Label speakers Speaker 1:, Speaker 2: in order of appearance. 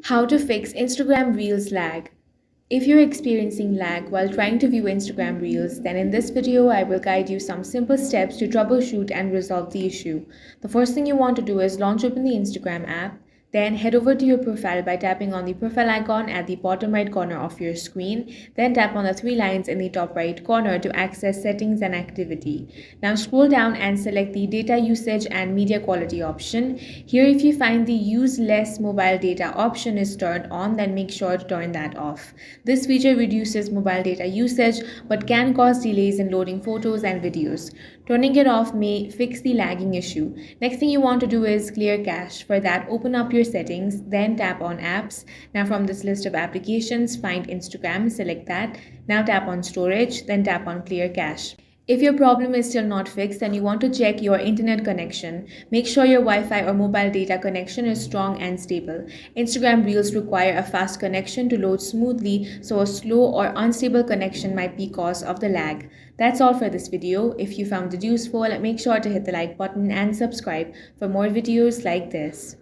Speaker 1: How to fix Instagram Reels lag. If you're experiencing lag while trying to view Instagram Reels, then in this video I will guide you some simple steps to troubleshoot and resolve the issue. The first thing you want to do is launch open the Instagram app. Then head over to your profile by tapping on the profile icon at the bottom right corner of your screen. Then tap on the three lines in the top right corner to access settings and activity. Now scroll down and select the data usage and media quality option. Here, if you find the use less mobile data option is turned on, then make sure to turn that off. This feature reduces mobile data usage but can cause delays in loading photos and videos. Turning it off may fix the lagging issue. Next thing you want to do is clear cache. For that, open up your settings, then tap on apps. Now from this list of applications, find Instagram, select that. Now tap on storage, then tap on clear cache. If your problem is still not fixed, then you want to check your internet connection. Make sure your Wi-Fi or mobile data connection is strong and stable. Instagram Reels require a fast connection to load smoothly, so a slow or unstable connection might be cause of the lag. That's all for this video. If you found it useful, make sure to hit the like button and subscribe for more videos like this.